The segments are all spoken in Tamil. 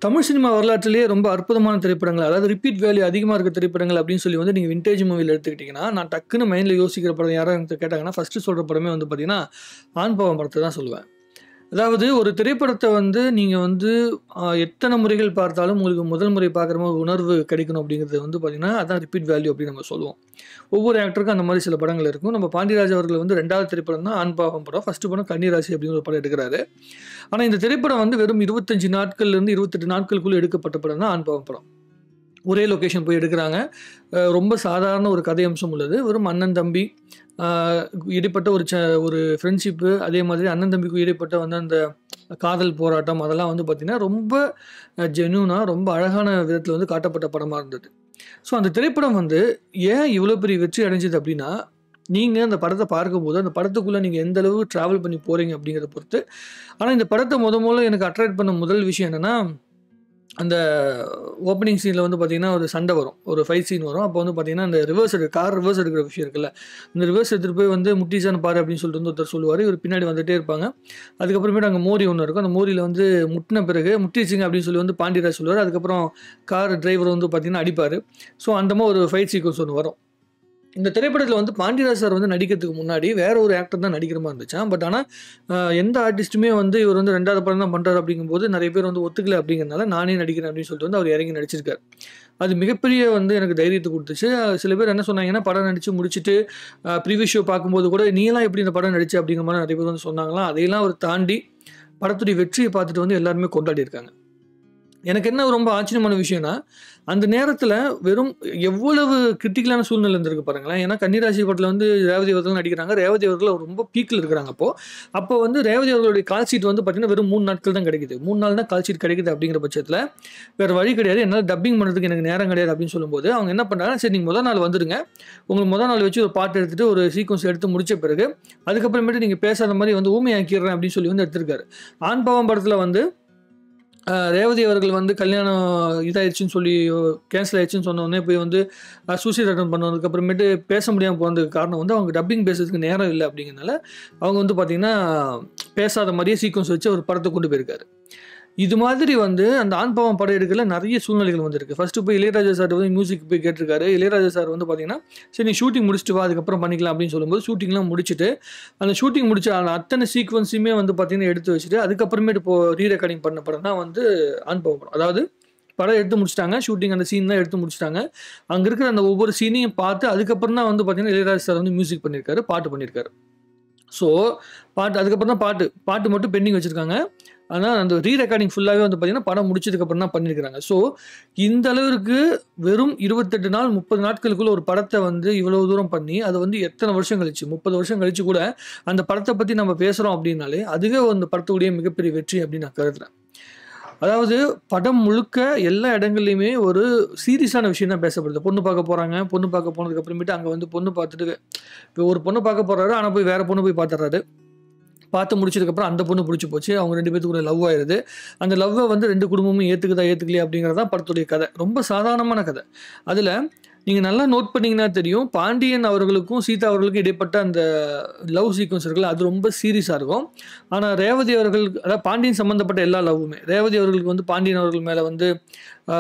தமிழ் சினிமா வரலாற்றிலேயே ரொம்ப அற்புதமான திரைப்படங்கள், அதாவது ரிப்பீட் வேல்யூ அதிகமா இருக்க திரைப்படங்கள் அப்படின்னு சொல்லி வந்து நீங்க விண்டேஜ் மூவில எடுத்துக்கிட்டீங்கன்னா, நான் டக்குன்னு மைண்ட்ல யோசிக்கிற படம் யாராவது என்கிட்ட கேட்டாங்கன்னா, ஃபர்ஸ்ட்டு சொல்ற படமே வந்து பார்த்தீங்கன்னா, ஆண் பாவம் படத்த தான் சொல்லுவேன். அதாவது ஒரு திரைப்படத்த வந்து நீங்க வந்து எத்தன முறைகள் பார்த்தாலும் உங்களுக்கு முதல் முறை பார்க்குற மாரி ஒரு உணர்வு கிடைக்கணும் அப்படிங்கிறது வந்து பார்த்தீங்கன்னா, அதான் ரிப்பீட் வேல்யூ அப்படின்னு நம்ம சொல்லுவோம். ஒவ்வொரு ஆக்டருக்கும் அந்த மாரி சில படங்கள் இருக்கும். நம்ம பாண்டியராஜ் அவர்கள் வந்து 2வது திரைப்படம் தான் ஆண் பாவம் படம். ஃபர்ஸ்ட்டு படம் கன்னிராசி அப்படின்னு ஒரு படம் எடுக்குறாரு. ஆனா இந்த திரைப்படம் வந்து வெறும் 25 நாட்கள்லேருந்து 28 நாட்களுக்குள்ள எடுக்கப்பட்ட படம் தான் ஆண் பாவம் படம். ஒரே லொகேஷன் போய் எடுக்குறாங்க. ரொம்ப சாதாரண ஒரு கதை அம்சம் உள்ளது. வெறும் அண்ணன், தம்பி அ இடைப்பட்ட ஒரு ஃப்ரெண்ட்ஷிப்பு, அதே மாதிரி அண்ணன் தம்பிக்கும் இடைப்பட்ட வந்து அந்த காதல் போராட்டம் அதெல்லாம் வந்து பார்த்தீங்கன்னா, ரொம்ப ஜென்யூனா ரொம்ப அழகான விதத்தில வந்து காட்டப்பட்ட படமா இருந்தது. ஸோ அந்த திரைப்படம் வந்து ஏன் இவ்வளோ பெரிய வெற்றி அடைஞ்சது அப்டின்னா, நீங்க அந்த படத்த பார்க்கும்போது, அந்த படத்துக்குள்ள நீங்க எந்த அளவு டிராவல் பண்ணி போறீங்க அப்டிங்கிறத பொறுத்து. ஆனா இந்த படத்த மொதல்ல எனக்கு அட்ராக்ட் பண்ண முதல் விஷயம் என்னன்னா, அந்த ஓப்பனிங் சீன்ல வந்து பார்த்தீங்கன்னா, ஒரு சண்டை வரும். ஒரு ஃபைட் சீன் வரும். அப்போ வந்து பார்த்தீங்கன்னா, அந்த கார் ரிவர்ஸ் எடுக்கிற விஷயம் இருக்குல்ல. இந்த ரிவர்ஸ் எடுத்துட்டு போய் வந்து முட்டிச்சான்னு பாரு அப்படின்னு சொல்லிட்டு வந்து ஒருத்தர் சொல்லுவாரு. இவரு பின்னாடி வந்துட்டே இருப்பாங்க. அதுக்கப்புறமேட்டு அங்க மோரி ஒண்ணு இருக்கும். அந்த மோரியில வந்து முட்டுன பிறகு முட்டிருச்சுங்க அப்படின்னு சொல்லி வந்து பாண்டியராஜ் சொல்லுவாரு. அதுக்கப்புறம் கார் டிரைவர் வந்து பார்த்தீங்கன்னா அடிப்பாரு. ஸோ அந்த மாரி ஒரு ஃபைட் சீக்வென்ஸ் ஒண்ணு வரும். இந்த திரைப்படத்தில வந்து பாண்டியராஜ் சார் வந்து நடிக்கிறதுக்கு முன்னாடி வேற ஒரு ஆக்டர் தான் நடிக்கிற மாரி இருந்துச்சாம். பட் ஆனா, எந்த ஆர்டிஸ்ட்டுமே வந்து இவர் வந்து 2வது படம் தான் பண்றாரு அப்படிங்கும்போது நெறைய பேர் வந்து ஒத்துக்கல அப்படிங்கிறனால, நானே நடிக்கிறேன் அப்படின்னு சொல்லிட்டு வந்து அவர் இறங்கி நடிச்சிருக்காரு. அது மிகப்பெரிய வந்து எனக்கு தைரியத்த குடுத்துச்சு. சில பேர் என்ன சொன்னாங்கன்னா, படம் நடிச்சு முடிச்சுட்டு ப்ரீவியூ ஷோ பார்க்கும்போது கூட, "நீலாம் எப்படி இந்த படம் நடிச்ச?" அப்படிங்கிற மாரி நெறைய பேர் வந்து சொன்னாங்களாம். அதையெல்லாம் அவர் தாண்டி படத்துடைய வெற்றிய பார்த்துட்டு வந்து எல்லாருமே கொண்டாடியிருக்காங்க. எனக்கு என்ன ரொம்ப ஆச்சரியமான விஷயம்னா, அந்த நேரத்தில வெறும் எவ்வளவு கிரிட்டிக்கலான சூழ்நிலை இருந்திருக்கு பாருங்களேன். ஏன்னா கன்னிராசி படத்தில வந்து ரேவதி அவர்கள் நடிக்கிறாங்க. ரேவதி அவர்கள் ரொம்ப பீக்ல இருக்கிறாங்க அப்போ. அப்போ வந்து ரேவதி அவர்களுடைய கால் ஷீட் வந்து பார்த்தீங்கன்னா, வெறும் 3 நாட்கள் தான் கிடைக்குது. 3 நாள் தான் கால் ஷீட் கிடைக்குது அப்படிங்கிற பட்சத்தில, வேற வழி கிடையாது. என்னால டப்பிங் பண்ணுறதுக்கு எனக்கு நேரம் கிடையாது அப்படின்னு சொல்லும்போது, அவங்க என்ன பண்றாங்க, "சரி நீங்க முதல் நாள் வந்துருங்க. உங்களுக்கு முதல் நாள் வச்சு ஒரு பாட்டு எடுத்துட்டு, ஒரு சீக்வென்ஸ் எடுத்து முடிச்ச பிறகு, அதுக்கப்புறமேட்டு நீங்க பேசாத மாரி வந்து ஊமையாக்கிர்றேன்" அப்படின்னு சொல்லி வந்து எடுத்திருக்காரு. ஆண் பாவம் படத்தில வந்து ரேவதி அவர்கள் வந்து கல்யாணம் இதாயிருச்சுன்னு சொல்லி கேன்சல் ஆயிருச்சுன்னு சொன்ன உடனே போய் வந்து சூசைட் அட்டெம்ப்ட் பண்ணதுக்கு அப்புறமேட்டு பேச முடியாம போனதுக்கு காரணம் வந்து அவங்க டப்பிங் பேசுறதுக்கு நேரம் இல்ல அப்படிங்கிறனால, அவங்க வந்து பார்த்தீங்கன்னா, பேசாத மாரியே சீக்வென்ஸ் வச்சு ஒரு படத்த கொண்டு போயிருக்காரு. இது மாதிரி வந்து அந்த ஆண் பாவம் படம் எடுக்கல நெறைய சூழ்நிலைகள் வந்திருக்கு. ஃபர்ஸ்ட்டு போய் இளையராஜா சார்ட்ட வந்து மியூசிக் போய் கேட்டிருக்காரு. இளையராஜா சார் வந்து பார்த்தீங்கன்னா, "சரி நீ ஷூட்டிங் முடிச்சுட்டு வா, அதுக்கப்புறம் பண்ணிக்கலாம்" அப்படின்னு சொல்லும்போது, ஷூட்டிங்லாம் முடிச்சுட்டு, அந்த ஷூட்டிங் முடிச்ச அத்தன சீக்வென்ஸுமே வந்து பார்த்தீங்கன்னா எடுத்து வச்சுட்டு, அதுக்கப்புறமேட்டு ரீ ரெக்கார்டிங் பண்ண படம் தான் வந்து ஆண் பாவம் படம். அதாவது படம் எடுத்து முடிச்சுட்டாங்க. ஷூட்டிங் அந்த சீன்லாம் எடுத்து முடிச்சுட்டாங்க. அங்க இருக்கிற அந்த ஒவ்வொரு சீனையும் பார்த்து, அதுக்கப்புறம் தான் வந்து பார்த்தீங்கன்னா, இளையராஜா சார் வந்து மியூசிக் பண்ணியிருக்காரு, பாட்டு பண்ணியிருக்காரு. ஸோ, அதுக்கப்புறம் தான் பாட்டு மட்டும் பெண்டிங் வச்சிருக்காங்க. ஆனா, அந்த ரீ ரெக்கார்டிங் ஃபுல்லாவே வந்து பார்த்தீங்கன்னா, படம் முடிச்சதுக்கப்புறம் தான் பண்ணியிருக்காங்க. ஸோ, இந்த அளவிற்கு வெறும் 28 நாள், 30 நாட்களுக்குள்ள ஒரு படத்த வந்து இவ்வளவு தூரம் பண்ணி, அது வந்து எத்தன வருஷம் கழிச்சு, 30 வருஷம் கழிச்சு கூட அந்த படத்த பத்தி நம்ம பேசுறோம் அப்டின்னாலே, அதுவே அந்த படத்துடைய மிகப்பெரிய வெற்றி அப்டின்னு நான் கருதுறேன். அதாவது படம் முழுக்க எல்லா இடங்கள்லயுமே ஒரு சீரியஸான விஷயம் தான் பேசப்படுது. பொண்ணு பார்க்க போறாங்க. பொண்ணு பார்க்க போனதுக்கு அப்புறமேட்டு அங்க வந்து பொண்ணு பார்த்துட்டு இப்போ ஒரு பொண்ணு பார்க்க போறாரு. ஆனா போய் வேற பொண்ணு போய் பார்த்துர்றாரு. பார்த்து முடிச்சதுக்கப்புறம் அந்த பொண்ணு புடிச்சு போச்சு. அவங்க 2 பேத்துக்குள்ள லவ் ஆயிருது. அந்த லவ்வ வந்து 2 குடும்பமும் ஏத்துக்குதா, ஏத்துக்கலையா அப்படிங்கிறது தான் படத்துடைய கதை. ரொம்ப சாதாரணமான கதை. அதுல நீங்க நல்லா நோட் பண்ணீங்கன்னா தெரியும். பாண்டியன் அவர்களுக்கும், சீதா அவர்களுக்கும் இடைப்பட்ட அந்த லவ் சீக்வென்ஸ் இருக்குல்ல, அது ரொம்ப சீரியஸா இருக்கும். ஆனா ரேவதி அவர்கள் அதாவது பாண்டியன் சம்மந்தப்பட்ட எல்லா லவ்வுமே, ரேவதி அவர்களுக்கு வந்து பாண்டியன் அவர்கள் மேல வந்து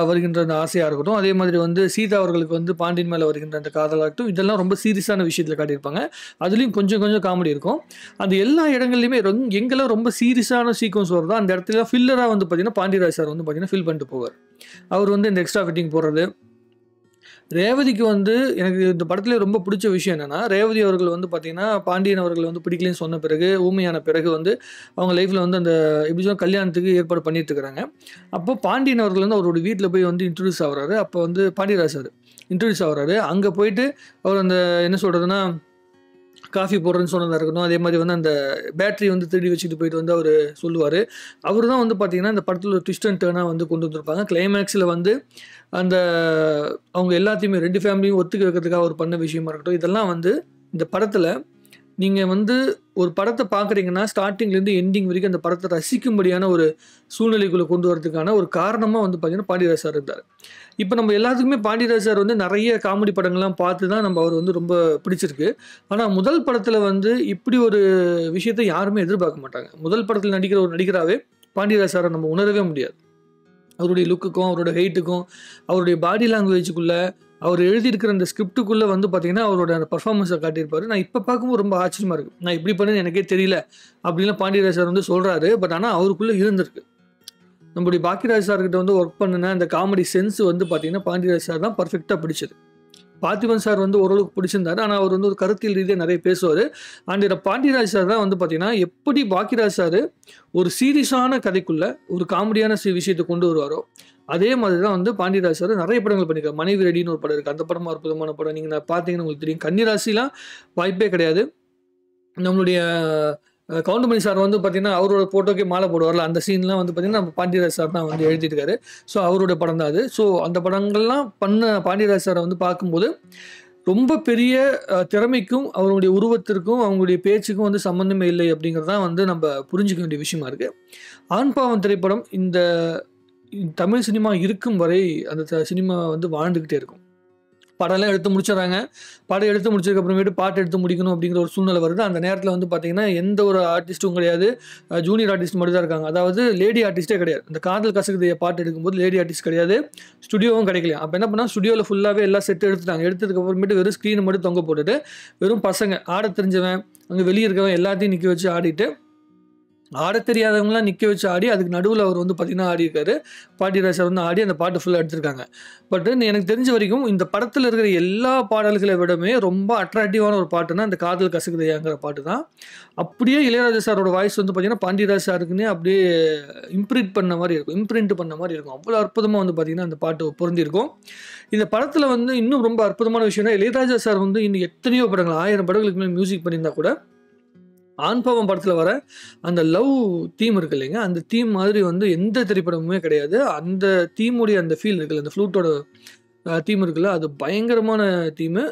வருகின்ற அந்த ஆசையா இருக்கட்டும், அதே மாதிரி வந்து சீதா அவர்களுக்கு வந்து பாண்டியன் மேல வருகின்ற அந்த காதலாகட்டும், இதெல்லாம் ரொம்ப சீரியஸான விஷயத்துல காட்டியிருப்பாங்க. அதுலயும் கொஞ்சம் கொஞ்சம் காமெடி இருக்கும். அந்த எல்லா இடங்கள்லயுமே எங்கெல்லாம் ரொம்ப சீரியஸான சீக்வென்ஸ் வருதோ, அந்த இடத்துல ஃபில்லரா வந்து பார்த்தீங்கன்னா, பாண்டியராஜ் சார் வந்து பார்த்தீங்கன்னா, ஃபில் பண்ணிட்டு போவார். அவர் வந்து இந்த எக்ஸ்ட்ரா ஃபிட்டிங் போடுறது. ரேவதிக்கு வந்து எனக்கு இந்த படத்திலே ரொம்ப பிடிச்ச விஷயம் என்னன்னா, ரேவதி அவர்கள் வந்து பார்த்தீங்கன்னா, பாண்டியன் அவர்கள் வந்து பிடிக்கலன்னு சொன்ன பிறகு, ஊமையான பிறகு வந்து அவங்க லைஃப்ல வந்து அந்த எப்படி சொல்ல கல்யாணத்துக்கு ஏற்பாடு பண்ணிட்டு இருக்கிறாங்க. அப்போ பாண்டியன் அவர்கள் வந்து அவரோட வீட்ல போய் வந்து இன்ட்ரோடியூஸ் ஆகுறாரு. அப்போ வந்து பாண்டியராஜ் சார் இன்ட்ரோடியூஸ் ஆகுறாரு. அங்க போயிட்டு அவர் அந்த என்ன சொல்றதுன்னா காஃபி போடுறேன்னு சொன்னதா இருக்கட்டும். அதே மாரி வந்து அந்த பேட்டரி வந்து திருடி வச்சுட்டு போயிட்டு வந்து அவரு சொல்லுவாரு. அவரு தான் வந்து பார்த்தீங்கன்னா, இந்த படத்துல ஒரு ட்விஸ்ட் அண்ட் டர்னா வந்து கொண்டு வந்திருப்பாங்க. கிளைமேக்ஸ்ல வந்து அந்த அவங்க எல்லாத்தையுமே 2 ஃபேமிலியும் ஒத்துக்க வைக்கிறதுக்காக அவர் பண்ண விஷயமா இருக்கட்டும். இதெல்லாம் வந்து இந்த படத்துல நீங்க வந்து ஒரு படத்த பார்க்குறீங்கன்னா, ஸ்டார்ட்டிங்லேருந்து எண்டிங் வரைக்கும் அந்த படத்த ரசிக்கும்படியான ஒரு சூழ்நிலைக்குள்ள கொண்டு வரதுக்கான ஒரு காரணமா வந்து பார்த்தீங்கன்னா, பாண்டியராஜ் சார் இருந்தாரு. இப்ப நம்ம எல்லாத்துக்குமே பாண்டியராஜ் சார் வந்து நெறைய காமெடி படங்கள்லாம் பார்த்து தான் அவர் வந்து ரொம்ப பிடிச்சிருக்கு. ஆனா, முதல் படத்துல வந்து இப்படி ஒரு விஷயத்த யாருமே எதிர்பார்க்க மாட்டாங்க. முதல் படத்துல நடிக்கிற ஒரு நடிகராவே பாண்டியராஜ் சார நம்ம உணரவே முடியாது. அவருடைய லுக்குக்கும், அவரோட ஹெயிட்டுக்கும், அவருடைய பாடி லாங்குவேஜுக்குள்ள, அவர் எழுதியிருக்கிற அந்த ஸ்கிரிப்டுக்குள்ளே வந்து பார்த்தீங்கன்னா, அவரோட அந்த பர்ஃபார்மன்ஸை காட்டியிருப்பாரு. நான் இப்போ பார்க்கும்போது ரொம்ப ஆச்சரியமா இருக்கு. நான் இப்படி பண்ணேன்னு எனக்கே தெரியல அப்படின்லாம் பாண்டியராஜ் சார் வந்து சொல்றாரு. பட் ஆனா அவருக்குள்ள இருந்திருக்கு. நம்முடைய பாக்கியராஜ் சார்கிட்ட வந்து ஒர்க் பண்ணுன அந்த காமெடி சென்ஸ் வந்து பார்த்தீங்கன்னா, பாண்டியராஜ் சார் தான் பர்ஃபெக்ட்டா பிடிச்சது. பார்த்திபன் சார் வந்து ஓரளவுக்கு பிடிச்சிருந்தாரு. ஆனா அவர் வந்து ஒரு கருத்தியல் ரீதியா நிறைய பேசுவாரு. அண்ட் பாண்டியராஜ் சார் தான் வந்து பார்த்தீங்கன்னா, எப்படி பாக்கியராஜ் சார் ஒரு சீரியஸான கதைக்குள்ள ஒரு காமெடியான விஷயத்த கொண்டு வருவாரோ, அதே மாதிரி தான் வந்து பாண்டியராஜ் சார் நிறைய படங்கள் பண்ணியிருக்காரு. மனைவி ரெடின்னு ஒரு படம் இருக்கு. அந்த படமும் அற்புதமான படம். நீங்க பார்த்தீங்கன்னா உங்களுக்கு தெரியும். கன்னிராசிலாம் வாய்ப்பே கிடையாது. நம்மளுடைய கவுண்டமணி சார் வந்து பார்த்தீங்கன்னா, அவரோட ஃபோட்டோக்கே மாலை போடுவார்ல, அந்த சீன்லாம் வந்து பார்த்தீங்கன்னா, நம்ம பாண்டியராஜ் சார் தான் வந்து எழுதியிருக்காரு. ஸோ அவரோட படம் தான் அது. ஸோ அந்த படங்கள்லாம் பண்ண பாண்டியராஜ் சாரை வந்து பார்க்கும்போது, ரொம்ப பெரிய திறமைக்கும், அவருடைய உருவத்திற்கும், அவங்களுடைய பேச்சுக்கும் வந்து சம்மந்தமே இல்லை அப்படிங்கிறது தான் வந்து நம்ம புரிஞ்சுக்க வேண்டிய விஷயமா இருக்கு. ஆண் பாவம் திரைப்படம் இந்த தமிழ் சினிமா இருக்கும் வரை அந்த சினிமா வந்து வாழ்ந்துக்கிட்டே இருக்கும். படம்லாம் எடுத்து முடிச்சிடறாங்க. படம் எடுத்து முடிச்சதுக்கு அப்புறமேட்டு பாட்டு எடுத்து முடிக்கணும் அப்படிங்கிற ஒரு சூழ்நிலை வருது. அந்த நேரத்தில் வந்து பார்த்தீங்கன்னா, எந்த ஒரு ஆர்டிஸ்ட்டும் கிடையாது. ஜூனியர் ஆர்டிஸ்ட் மட்டும் தான் இருக்காங்க. அதாவது லேடி ஆர்டிஸ்ட்டே கிடையாது. இந்த காதல் கசக்குதைய பாட்டு எடுக்கும்போது லேடி ஆர்டிஸ்ட் கிடையாது. ஸ்டுடியோவும் கிடைக்கலையா. அப்போ என்ன பண்ணா, ஸ்டுடியோவில் ஃபுல்லாகவே எல்லாம் செட் எடுத்துட்டாங்க. எடுத்ததுக்கு அப்புறமேட்டு வெறும் ஸ்க்ரீனை மட்டும் தொங்க போட்டுட்டு, வெறும் பசங்க ஆட தெரிஞ்சவன், அங்கே வெளியே இருக்கவன் எல்லாத்தையும் நிற்க வச்சு ஆடிட்டு, ஆட தெரியாதவங்களாம் நிற்க வச்சு ஆடி, அதுக்கு நடுவில் அவர் வந்து பார்த்தீங்கன்னா ஆடியிருக்காரு. பாண்டியராஜ் சார் வந்து ஆடி அந்த பாட்டு ஃபுல்லாக எடுத்திருக்காங்க. பட் எனக்கு தெரிஞ்ச வரைக்கும் இந்த படத்தில் இருக்கிற எல்லா பாடல்களை விடமே ரொம்ப அட்ராக்டிவான ஒரு பாட்டுன்னா அந்த காதல் கசக்குதையாங்கிற பாட்டு தான். அப்படியே இளையராஜா சாரோட வாய்ஸ் வந்து பார்த்தீங்கன்னா, பாண்டியராஜ் சாருக்குன்னே அப்படியே இம்ப்ரிண்ட் பண்ண மாதிரி இருக்கும். இம்ப்ரிண்ட் பண்ண மாதிரி இருக்கும். அவ்வளோ அற்புதமாக வந்து பார்த்தீங்கன்னா அந்த பாட்டு பொருந்திருக்கும். இந்த படத்தில் வந்து இன்னும் ரொம்ப அற்புதமான விஷயம்னா, இளையராஜா சார் வந்து இன்னும் எத்தனையோ படங்கள் 1000 படங்களுக்கு மேலே மியூசிக் பண்ணியிருந்தா கூட, ஆண் பாவம் படத்தில் வர அந்த லவ் தீம் இருக்கு இல்லைங்க, அந்த தீம் மாதிரி வந்து எந்த திரைப்படமுமே கிடையாது. அந்த தீமுடைய அந்த ஃபீல் இருக்குல்ல, அந்த ஃப்ளூட்டோட தீம் இருக்குல்ல, அது பயங்கரமான தீமு.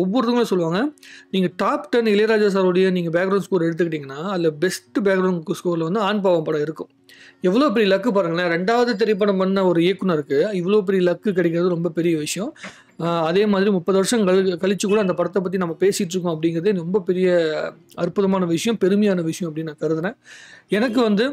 ஒவ்வொருத்தவங்களும் சொல்லுவாங்க, நீங்கள் டாப் 10 இளையராஜா சாருடைய நீங்கள் பேக்ரவுண்ட் ஸ்கோர் எடுத்துக்கிட்டிங்கன்னா, அதில் பெஸ்ட் பேக்ரவுண்ட் ஸ்கோரில் வந்து ஆண் பாவம் படம் இருக்கும். எவ்வளோ பெரிய லக்கு பாருங்களேன். 2வது திரைப்படம் பண்ண ஒரு இயக்குனருக்கு இவ்வளோ பெரிய லக்கு கிடைக்கிறது ரொம்ப பெரிய விஷயம். அதே மாதிரி 30 வருஷம் கழிச்சு கூட அந்த படத்தை பற்றி நம்ம பேசிகிட்டு இருக்கோம் அப்படிங்கிறதே ரொம்ப பெரிய அற்புதமான விஷயம், பெருமையான விஷயம் அப்படின்னு நான் கருதுனேன். எனக்கு வந்து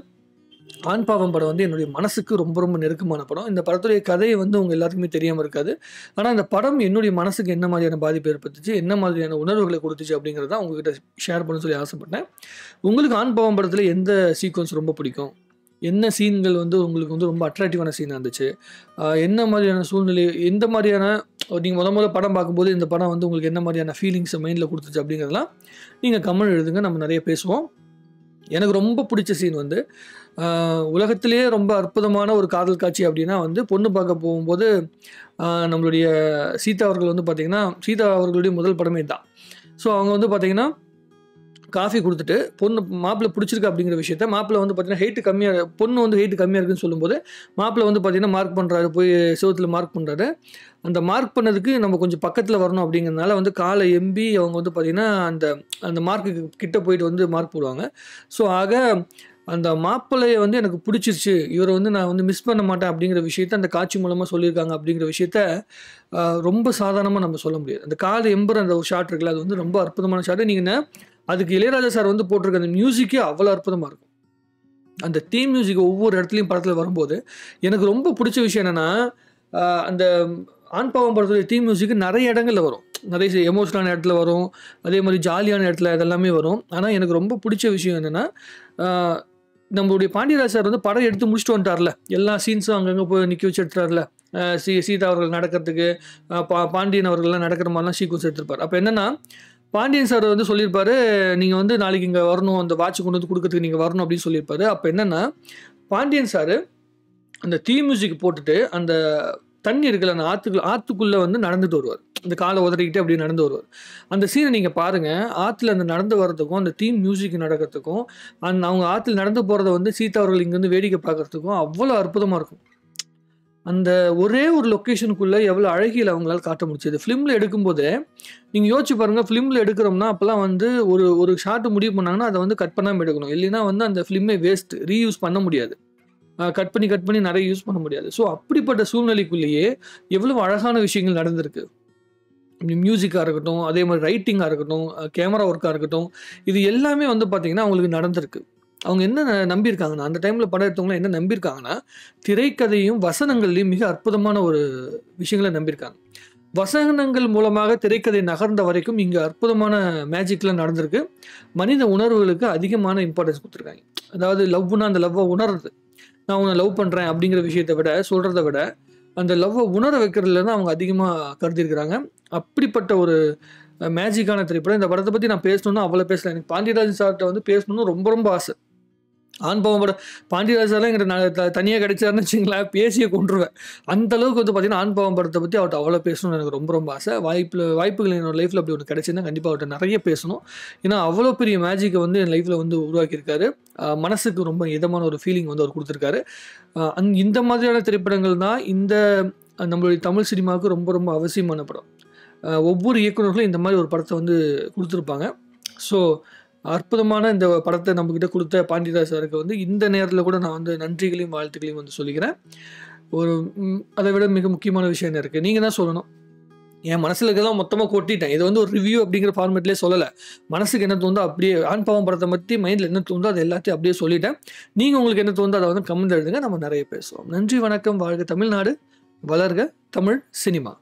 ஆண் பாவம் படம் வந்து என்னுடைய மனசுக்கு ரொம்ப ரொம்ப நெருக்கமான படம். இந்த படத்துடைய கதையை வந்து உங்கள் எல்லாருக்குமே தெரியாமல் இருக்காது. ஆனால் அந்த படம் என்னுடைய மனசுக்கு என்ன மாதிரியான பாதிப்பு ஏற்படுத்துச்சு, என்ன மாதிரியான உணர்வுகளை கொடுத்துச்சு அப்படிங்கிறத உங்ககிட்ட ஷேர் பண்ண சொல்லி ஆசைப்பட்டேன். உங்களுக்கு ஆண் பாவம் படத்தில் எந்த சீக்வன்ஸ் ரொம்ப பிடிக்கும்? என்ன சீன்கள் வந்து உங்களுக்கு வந்து ரொம்ப அட்ராக்டிவான சீனாக இருந்துச்சு? என்ன மாதிரியான சூழ்நிலை, எந்த மாதிரியான நீங்கள் முத படம் பார்க்கும்போது இந்த படம் வந்து உங்களுக்கு என்ன மாதிரியான ஃபீலிங்ஸை மைண்டில் கொடுத்துச்சு அப்படிங்கிறதெல்லாம் நீங்கள் கமெண்ட் எழுதுங்க. நம்ம நிறைய பேசுவோம். எனக்கு ரொம்ப பிடிச்ச சீன் வந்து உலகத்திலேயே ரொம்ப அற்புதமான ஒரு காதல் காட்சி அப்படின்னா வந்து பொண்ணு பார்க்க போகும்போது நம்மளுடைய சீதா அவர்கள் வந்து பார்த்திங்கன்னா, சீதா அவர்களுடைய முதல் படமே தான். ஸோ அவங்க வந்து பார்த்திங்கன்னா காஃபி கொடுத்துட்டு மாப்பிள்ளை பிடிச்சிருக்கு அப்படிங்கிற விஷயத்த மாப்பிள்ளை வந்து பார்த்தீங்கன்னா ஹெயிட் கம்மியாக, பொண்ணு வந்து ஹெயிட் கம்மியாக இருக்குன்னு சொல்லும்போது மாப்பிள்ளை வந்து பார்த்தீங்கன்னா மார்க் பண்ணுறாரு, போய் செவத்தில் மார்க் பண்ணுறாரு. அந்த மார்க் பண்ணதுக்கு நம்ம கொஞ்சம் பக்கத்தில் வரணும் அப்படிங்கிறதுனால வந்து காலை எம்பி அவங்க வந்து பார்த்திங்கன்னா அந்த அந்த மார்க்குக்கு கிட்ட போயிட்டு வந்து மார்க் போடுவாங்க. ஸோ ஆக அந்த மாப்பிள்ளையை வந்து எனக்கு பிடிச்சிருச்சு, இவரை வந்து நான் வந்து மிஸ் பண்ண மாட்டேன் அப்படிங்கிற விஷயத்த அந்த காட்சி மூலமாக சொல்லியிருக்காங்க அப்படிங்கிற விஷயத்த ரொம்ப சாதாரணமாக நம்ம சொல்ல முடியாது. அந்த காலை எம்புற அந்த ஒரு ஷாட் இருக்குல்ல, அது வந்து ரொம்ப அற்புதமான ஷாட்டு. நீங்கள் அதுக்கு இளையராஜா சார் வந்து போட்டிருக்க அந்த மியூசிக்கே அவ்வளோ அற்புதமாக இருக்கும். அந்த தீம் மியூசிக் ஒவ்வொரு இடத்துலையும் படத்தில் வரும்போது எனக்கு ரொம்ப பிடிச்ச விஷயம் என்னென்னா, அந்த ஆண் பாவம் படத்துடைய தீம் மியூசிக் நிறைய இடங்களில் வரும், நிறைய எமோஷனலான இடத்துல வரும், அதே மாதிரி ஜாலியான இடத்துல இதெல்லாமே வரும். ஆனால் எனக்கு ரொம்ப பிடிச்ச விஷயம் என்னென்னா, நம்மளுடைய பாண்டியராஜ் சார் வந்து படம் எடுத்து முடிச்சுட்டு வந்துட்டார்ல, எல்லா சீன்ஸும் அங்கங்கே போய் நிற்க வச்சு எடுத்துட்டார்ல, சீதா அவர்கள் நடக்கிறதுக்கு பாண்டியன் அவர்கள்லாம் நடக்கிற மாதிரிலாம் சீக்வன்ஸ் எடுத்திருப்பார். அப்போ என்னென்னா, பாண்டியன் சார் வந்து சொல்லியிருப்பாரு, நீங்கள் வந்து நாளைக்கு இங்கே வரணும், அந்த வாட்ச் கொண்டு வந்து கொடுக்கறதுக்கு நீங்கள் வரணும் அப்படின்னு சொல்லியிருப்பாரு. அப்போ என்னென்னா, பாண்டியன் சார் அந்த தீம் மியூசிக் போட்டுட்டு அந்த தண்ணி இருக்குல்ல, அந்த ஆற்றுக்குள்ளே வந்து நடந்துட்டு வருவார். அந்த காலை உதறிக்கிட்டு அப்படியே நடந்து வருவார். அந்த சீனை நீங்கள் பாருங்கள். ஆற்றுல அந்த நடந்து வர்றதுக்கும் அந்த தீம் மியூசிக் நடக்கிறதுக்கும் அவங்க ஆற்றுல நடந்து போகிறத வந்து சீதா அவர்கள் இங்கேருந்து வேடிக்கை பார்க்குறதுக்கும் அவ்வளோ அற்புதமாக இருக்கும். அந்த ஒரே ஒரு லொக்கேஷனுக்குள்ளே எவ்வளோ அழகியல் அவங்களால காட்ட முடிச்சது. ஃபிலிமில் எடுக்கும்போதே நீங்கள் யோசிச்சு பாருங்கள். ஃபிலிமில் எடுக்கிறோம்னா அப்போல்லாம் வந்து ஒரு ஷாட்டு முடிவு பண்ணாங்கன்னா அதை வந்து கட் பண்ணாமல் எடுக்கணும். இல்லைன்னா வந்து அந்த ஃபிலிமே வேஸ்ட், ரீயூஸ் பண்ண முடியாது. கட் பண்ணி நிறைய யூஸ் பண்ண முடியாது. ஸோ அப்படிப்பட்ட சூழ்நிலைக்குள்ளேயே எவ்வளோ அழகான விஷயங்கள் நடந்திருக்கு. மியூசிக்காக இருக்கட்டும், அதே மாதிரி ரைட்டிங்காக இருக்கட்டும், கேமரா ஒர்க்காக இருக்கட்டும், இது எல்லாமே வந்து பார்த்திங்கன்னா அவங்களுக்கு நடந்திருக்கு. அவங்க என்ன நம்பியிருக்காங்கன்னா, அந்த டைமில் படம் எடுத்தவங்களாம் என்ன நம்பியிருக்காங்கன்னா, திரைக்கதையும் வசனங்கள்லையும் மிக அற்புதமான ஒரு விஷயங்கள நம்பியிருக்காங்க. வசனங்கள் மூலமாக திரைக்கதை நகர்ந்த வரைக்கும் இங்கே அற்புதமான மேஜிக்லாம் நடந்திருக்கு. மனித உணர்வுகளுக்கு அதிகமான இம்பார்ட்டன்ஸ் குடுத்துருக்காங்க. அதாவது லவ்வுனா அந்த லவ்வ உணர்றது. நான் உன்ன லவ் பண்றேன் அப்படிங்கிற விஷயத்த விட, சொல்றத விட, அந்த லவ்வ உணர வைக்கிறதுல தான் அவங்க அதிகமா கருதியிருக்கிறாங்க. அப்படிப்பட்ட ஒரு மேஜிக்கான திரைப்படம். இந்த படத்த பத்தி நான் பேசணும்னா அவ்வளோ பேசலாம். எனக்கு பாண்டியராஜன் சார்ட்ட வந்து பேசணும்னு ரொம்ப ரொம்ப ஆசை. ஆண் பாவம் படம் பாண்டியராஜன் சார்லாம் என்கிட்ட நான் தனியா கிடைச்சாருன்னு வச்சுக்கங்களேன், பேசியே கொன்றுவேன். அந்த அளவுக்கு வந்து பார்த்தீங்கன்னா, ஆண் பாவம் படத்த பத்தி அவர்ட்ட அவ்வளோ பேசணும்னு எனக்கு ரொம்ப ரொம்ப ஆசை. வாய்ப்புகள் என்னோட லைஃப்ல அப்படி ஒண்ணு கிடைச்சிருந்தா கண்டிப்பா அவர்ட்ட நெறைய பேசணும். ஏன்னா, அவ்வளோ பெரிய மேஜிக்க வந்து என் லைஃப்ல வந்து உருவாக்கியிருக்காரு. மனசுக்கு ரொம்ப இதமான ஒரு ஃபீலிங் வந்து அவர் குடுத்துருக்காரு. இந்த மாதிரியான திரைப்படங்கள் தான் நம்மளுடைய தமிழ் சினிமாவுக்கு ரொம்ப ரொம்ப அவசியமான படம். ஒவ்வொரு இயக்குனர்களும் இந்த மாரி ஒரு படத்த வந்து குடுத்துருப்பாங்க. ஸோ, அற்புதமான இந்த படத்த நம்மகிட்ட குடுத்த பாண்டியராஜ் சாருக்கு வந்து இந்த நேரத்தில கூட நான் வந்து நன்றிகளையும், வாழ்த்துக்களையும் வந்து சொல்லிக்கிறேன். ஒரு அத விட மிக முக்கியமான விஷயம் என்ன இருக்கு? நீங்க தான் சொல்லணும். என் மனசுல இருக்கிறதெல்லாம் மொத்தமா கொட்டிட்டேன். இது வந்து ஒரு ரிவ்யூ அப்படிங்கிற ஃபார்மேட்லயே சொல்லல. மனசுக்கு என்ன தோணுதோ அப்படியே ஆண் பாவம் படத்த பத்தி மைண்ட்ல என்ன தோணுதோ அது எல்லாத்தையும் அப்படியே சொல்லிட்டேன். நீங்க உங்களுக்கு என்ன தோணுதோ அத வந்து கமெண்ட்ல எழுதுங்க. நம்ம நெறைய பேசுவோம். நன்றி, வணக்கம். வாழ்க தமிழ்நாடு! வளர்க தமிழ் சினிமா!